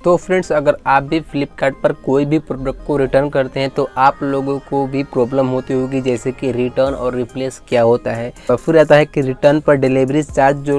तो फ्रेंड्स, अगर आप भी फ्लिपकार्ट पर कोई भी प्रोडक्ट को रिटर्न करते हैं तो आप लोगों को भी प्रॉब्लम होती होगी, जैसे कि रिटर्न और रिप्लेस क्या होता है। फिर आता है कि रिटर्न पर डिलीवरी चार्ज जो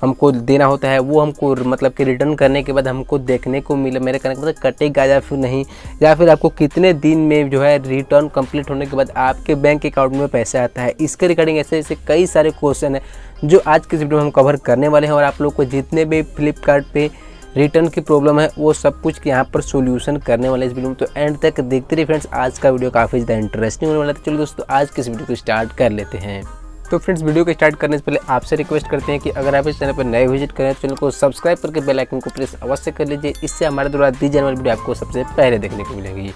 हमको देना होता है वो हमको मतलब कि रिटर्न करने के बाद हमको देखने को मिले, मेरे कहने का मतलब कटेगा या फिर नहीं, या फिर आपको कितने दिन में जो है रिटर्न कंप्लीट होने के बाद आपके बैंक अकाउंट में पैसा आता है। इसके रिगार्डिंग ऐसे ऐसे कई सारे क्वेश्चन हैं जो आज के वीडियो में हम कवर करने वाले हैं, और आप लोग को जितने भी फ्लिपकार्ट पे रिटर्न की प्रॉब्लम है वो सब कुछ यहाँ पर सॉल्यूशन करने वाले इस वीडियो में। तो एंड तक देखते रहिए फ्रेंड्स, आज का वीडियो काफ़ी ज़्यादा इंटरेस्टिंग होने वाला है। तो चलो दोस्तों, आज के इस वीडियो को स्टार्ट कर लेते हैं। तो फ्रेंड्स, वीडियो को स्टार्ट करने से पहले आपसे रिक्वेस्ट करते हैं कि अगर आप इस चैनल पर नए विजिट करें तो चैनल को सब्सक्राइब करके बेल आइकन को प्रेस अवश्य कर लीजिए, इससे हमारे द्वारा दी जाने वाली वीडियो आपको सबसे पहले देखने को मिलेगी।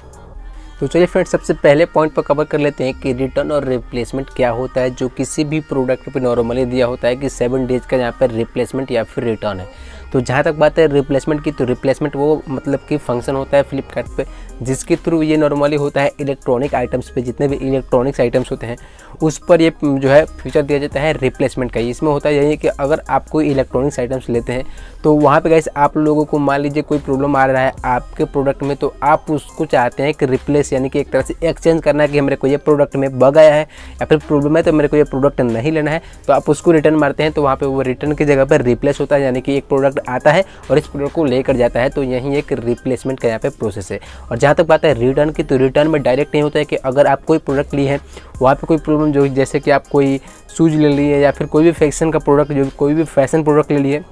तो चलिए फ्रेंड्स, सबसे पहले पॉइंट पर कवर कर लेते हैं कि रिटर्न और रिप्लेसमेंट क्या होता है, जो किसी भी प्रोडक्ट पे नॉर्मली दिया होता है कि 7 डेज़ का यहाँ पर रिप्लेसमेंट या फिर रिटर्न है। तो जहाँ तक बात है रिप्लेसमेंट की, तो रिप्लेसमेंट वो मतलब कि फंक्शन होता है फ्लिपकार्ट पे, जिसके थ्रू ये नॉर्मली होता है इलेक्ट्रॉनिक आइटम्स पे, जितने भी इलेक्ट्रॉनिक्स आइटम्स होते हैं उस पर ये जो है फीचर दिया जाता है रिप्लेसमेंट का। इसमें होता है यही कि अगर आप कोई इलेक्ट्रॉनिक्स आइटम्स लेते हैं तो वहाँ पे गाइस आप लोगों को मान लीजिए कोई प्रॉब्लम आ रहा है आपके प्रोडक्ट में, तो आप उसको चाहते हैं कि रिप्लेस यानी कि एक तरह से एक्सचेंज करना है कि मेरे को ये प्रोडक्ट में बग आया है या फिर प्रॉब्लम है तो मेरे को ये प्रोडक्ट नहीं लेना है, तो आप उसको रिटर्न मारते हैं। तो वहाँ पर वो रिटर्न की जगह पर रिप्लेस होता है, यानी कि एक प्रोडक्ट आता है और इस प्रोडक्ट को लेकर जाता है। तो यही एक रिप्लेसमेंट का यहाँ पे प्रोसेस है। और जहाँ तक बात है रिटर्न की, तो रिटर्न में डायरेक्ट नहीं होता है कि अगर आप कोई प्रोडक्ट लिए हैं वहाँ पे कोई प्रॉब्लम, जो जैसे कि आप कोई शूज़ ले लिए या फिर कोई भी फैशन का प्रोडक्ट, जो कोई भी फैशन प्रोडक्ट ले लिए,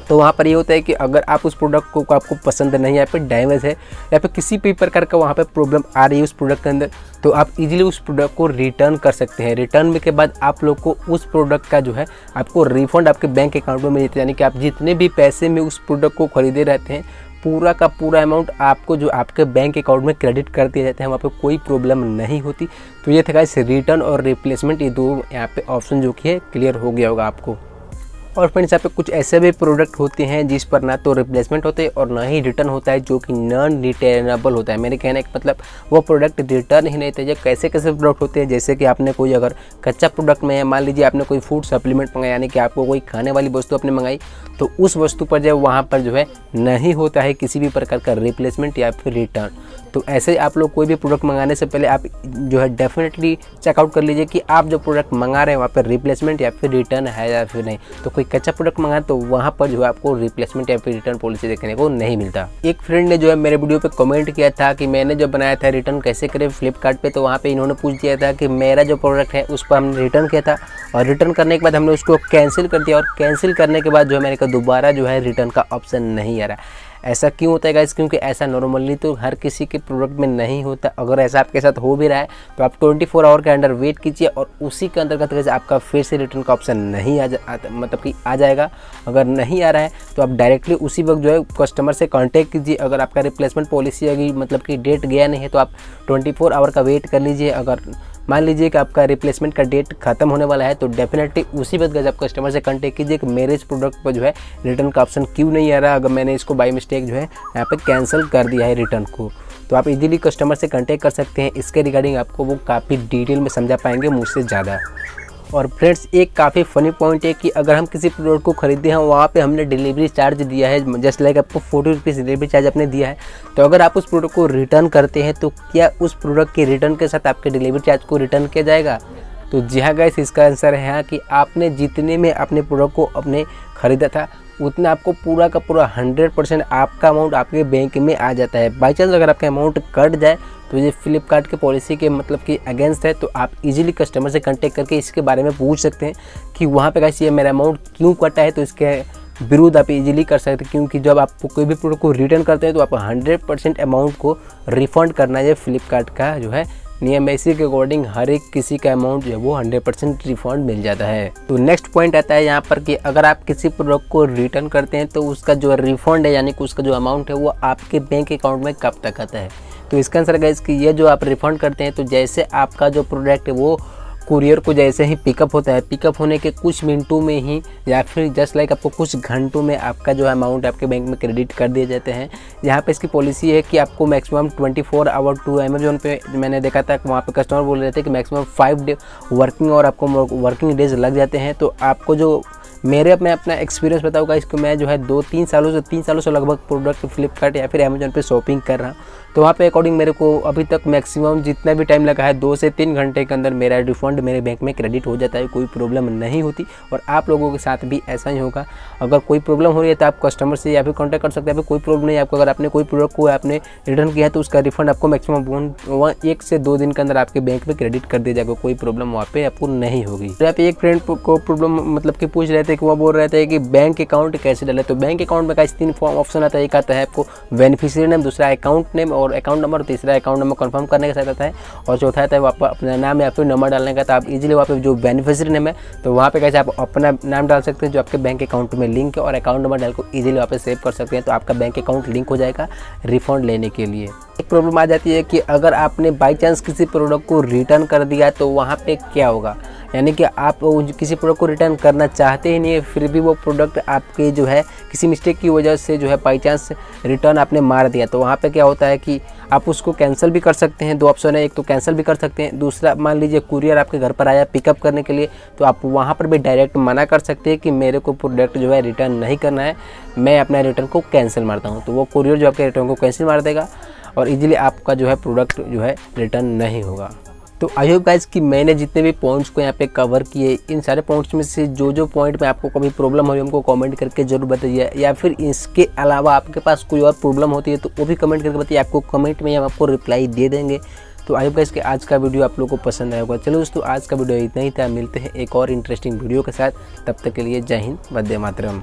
तो वहाँ पर ये होता है कि अगर आप उस प्रोडक्ट को आपको पसंद नहीं है या फिर डैमेज है या फिर किसी भी प्रकार का वहाँ पे प्रॉब्लम आ रही है उस प्रोडक्ट के अंदर, तो आप इजीली उस प्रोडक्ट को रिटर्न कर सकते हैं। रिटर्न में के बाद आप लोग को उस प्रोडक्ट का जो है आपको रिफंड आपके बैंक अकाउंट में मिल जाता है, यानी कि आप जितने भी पैसे में उस प्रोडक्ट को खरीदे रहते हैं पूरा का पूरा अमाउंट आपको जो आपके बैंक अकाउंट में क्रेडिट कर दिए जाते हैं, वहाँ पे कोई प्रॉब्लम नहीं होती। तो ये था गाइस रिटर्न और रिप्लेसमेंट, ये दो यहाँ पे ऑप्शन जो कि है क्लियर हो गया होगा आपको। और फ्रेंड्स, यहाँ पे कुछ ऐसे भी प्रोडक्ट होते हैं जिस पर ना तो रिप्लेसमेंट होते हैं और ना ही रिटर्न होता है, जो कि नॉन रिटर्नेबल होता है। मेरे कहने का मतलब वो प्रोडक्ट रिटर्न ही नहीं होता है। कैसे कैसे प्रोडक्ट होते हैं, जैसे कि आपने कोई अगर कच्चा प्रोडक्ट में है, मान लीजिए आपने कोई फूड सप्लीमेंट मंगाया, यानी कि आपको कोई खाने वाली वस्तु आपने मंगाई, तो उस वस्तु पर जो वहाँ पर जो है नहीं होता है किसी भी प्रकार का रिप्लेसमेंट या फिर रिटर्न। तो ऐसे आप लोग कोई भी प्रोडक्ट मंगाने से पहले आप जो है डेफिनेटली चेकआउट कर लीजिए कि आप जो प्रोडक्ट मंगा रहे हैं वहाँ पर रिप्लेसमेंट या फिर रिटर्न है या फिर नहीं। तो कोई कच्चा प्रोडक्ट मंगाए तो वहाँ पर जो है आपको रिप्लेसमेंट या फिर रिटर्न पॉलिसी देखने को नहीं मिलता। एक फ्रेंड ने जो है मेरे वीडियो पे कमेंट किया था कि मैंने जो बनाया था रिटर्न कैसे करें फ्लिपकार्ट पे, तो वहाँ पे इन्होंने पूछ दिया था कि मेरा जो प्रोडक्ट है उस पर हमने रिटर्न किया था और रिटर्न करने के बाद हमने उसको कैंसिल कर दिया, और कैंसिल करने के बाद जो है मेरे को दोबारा जो है रिटर्न का ऑप्शन नहीं आ रहा। ऐसा क्यों होता है गाइस? क्योंकि ऐसा नॉर्मली तो हर किसी के प्रोडक्ट में नहीं होता। अगर ऐसा आपके साथ हो भी रहा है तो आप 24 आवर के अंदर वेट कीजिए और उसी के अंतर्गत गाइस आपका फिर से रिटर्न का ऑप्शन नहीं मतलब कि आ जाएगा। अगर नहीं आ रहा है तो आप डायरेक्टली उसी वक्त जो है कस्टमर से कांटेक्ट कीजिए। अगर आपका रिप्लेसमेंट पॉलिसी अगर मतलब कि डेट गया नहीं है तो आप 24 आवर का वेट कर लीजिए। अगर मान लीजिए कि आपका रिप्लेसमेंट का डेट खत्म होने वाला है तो डेफिनेटली उसी वक्त आप कस्टमर से कांटेक्ट कीजिए कि मेरे इस प्रोडक्ट पर जो है रिटर्न का ऑप्शन क्यों नहीं आ रहा, अगर मैंने इसको बाय मिस्टेक जो है यहाँ पे कैंसिल कर दिया है रिटर्न को। तो आप इजीली कस्टमर से कांटेक्ट कर सकते हैं। इसके रिगार्डिंग आपको वो काफ़ी डिटेल में समझा पाएंगे मुझसे ज़्यादा। और फ्रेंड्स, एक काफ़ी फ़नी पॉइंट है कि अगर हम किसी प्रोडक्ट को खरीदते हैं वहाँ पे हमने डिलीवरी चार्ज दिया है, जस्ट लाइक आपको 40 रुपीज़ डिलीवरी चार्ज आपने दिया है, तो अगर आप उस प्रोडक्ट को रिटर्न करते हैं तो क्या उस प्रोडक्ट के रिटर्न के साथ आपके डिलीवरी चार्ज को रिटर्न किया जाएगा? तो जी हाँ गाइस, इसका आंसर है हाँ, कि आपने जितने में अपने प्रोडक्ट को अपने खरीदा था उतना आपको पूरा का पूरा 100% आपका अमाउंट आपके बैंक में आ जाता है। बाई चांस अगर आपका अमाउंट कट जाए तो ये फ्लिपकार्ट के पॉलिसी के मतलब कि अगेंस्ट है, तो आप इजीली कस्टमर से कांटेक्ट करके इसके बारे में पूछ सकते हैं कि वहाँ पे गाइस ये मेरा अमाउंट क्यों कटा है। तो इसके विरुद्ध आप इजीली कर सकते हैं, क्योंकि जब आप कोई भी प्रोडक्ट को रिटर्न करते हैं तो आप 100% अमाउंट को रिफंड करना है। फ्लिपकार्ट का जो है नियम है, इसी के अकॉर्डिंग हर एक किसी का अमाउंट जो है वो 100% रिफंड मिल जाता है। तो नेक्स्ट पॉइंट आता है यहाँ पर कि अगर आप किसी प्रोडक्ट को रिटर्न करते हैं तो उसका जो रिफंड है यानी कि उसका जो अमाउंट है वो आपके बैंक अकाउंट में कब तक आता है। तो इसका आंसर गाइस कि ये जो आप रिफंड करते हैं तो जैसे आपका जो प्रोडक्ट है वो कुरियर को जैसे ही पिकअप होता है, पिकअप होने के कुछ मिनटों में ही या फिर जस्ट लाइक आपको कुछ घंटों में आपका जो अमाउंट आपके बैंक में क्रेडिट कर दिए जाते हैं। यहाँ पे इसकी पॉलिसी है कि आपको मैक्सिमम 24 आवर टू अमेजोन पे मैंने देखा था वहाँ पे कस्टमर बोल रहे थे कि मैक्सिमम 5 डे वर्किंग और आपको वर्किंग डेज लग जाते हैं। तो आपको जो मैं अपना एक्सपीरियंस बताऊँगा इसको, मैं जो है 3 सालों से लगभग प्रोडक्ट फ्लिपकार्ट या फिर अमेजोन पे शॉपिंग कर रहा हूँ। तो वहाँ पे अकॉर्डिंग मेरे को अभी तक मैक्सिमम जितना भी टाइम लगा है 2 से 3 घंटे के अंदर मेरा रिफंड मेरे बैंक में क्रेडिट हो जाता है, कोई प्रॉब्लम नहीं होती। और आप लोगों के साथ भी ऐसा ही होगा। अगर कोई प्रॉब्लम हो रही है तो आप कस्टमर से या फिर कॉन्टैक्ट कर सकते हैं, कोई प्रॉब्लम नहीं है आपको। अगर आपने कोई प्रोडक्ट को आपने रिटर्न किया है तो उसका रिफंड आपको मैक्सिमम 1 से 2 दिन के अंदर आपके बैंक में क्रेडिट कर दिया जाएगा, कोई प्रॉब्लम वहाँ पे आपको नहीं होगी। तो यहाँ पे एक फ्रेंड को प्रॉब्लम मतलब कि पूछ रहे थे कि वो बोल रहे थे कि बैंक अकाउंट कैसे डाले। तो बैंक अकाउंट में 3 ऑप्शन आता है। एक आता है आपको बेनिफिशियरी नेम, दूसरा अकाउंट नेम और अकाउंट नंबर, तीसरा अकाउंट नंबर कंफर्म करने के साथ आता है, और चौथा आता है वहाँ पर अपना नाम या फिर नंबर डालने का। तो आप इजीली वहाँ पे जो बेनिफिशियरी नेम है तो वहाँ पे कैसे आप अपना नाम डाल सकते हैं जो आपके बैंक अकाउंट में लिंक है, और अकाउंट नंबर डाल को इजीली वहाँ पे सेव कर सकते हैं। तो आपका बैंक अकाउंट लिंक हो जाएगा रिफंड लेने के लिए। एक प्रॉब्लम आ जाती है कि अगर आपने बाई चांस किसी प्रोडक्ट को रिटर्न कर दिया तो वहाँ पे क्या होगा, यानी कि आप किसी प्रोडक्ट को रिटर्न करना चाहते ही नहीं है, फिर भी वो प्रोडक्ट आपके जो है किसी मिस्टेक की वजह से जो है बाई चांस रिटर्न आपने मार दिया। तो वहाँ पे क्या होता है कि आप उसको कैंसिल भी कर सकते हैं। 2 ऑप्शन है, एक तो कैंसिल भी कर सकते हैं, दूसरा मान लीजिए कुरियर आपके घर पर आया पिकअप करने के लिए, तो आप वहाँ पर भी डायरेक्ट मना कर सकते हैं कि मेरे को प्रोडक्ट जो है रिटर्न नहीं करना है, मैं अपना रिटर्न को कैंसिल मारता हूँ। तो वो कुरियर जो आपके रिटर्न को कैंसिल मार देगा और इजीली आपका जो है प्रोडक्ट जो है रिटर्न नहीं होगा। तो आई होप गाइस कि मैंने जितने भी पॉइंट्स को यहाँ पे कवर किए, इन सारे पॉइंट्स में से जो पॉइंट में आपको कभी प्रॉब्लम हो हमको कमेंट करके जरूर बताइए, या फिर इसके अलावा आपके पास कोई और प्रॉब्लम होती है तो वो भी कमेंट करके बताइए। आपको कमेंट में हम आपको रिप्लाई दे देंगे। तो आई होप गाइस कि आज का वीडियो आप लोगों को पसंद आया होगा। चलो दोस्तों, आज का वीडियो इतना ही था। मिलते हैं एक और इंटरेस्टिंग वीडियो के साथ, तब तक के लिए जय हिंद, वंदे मातरम।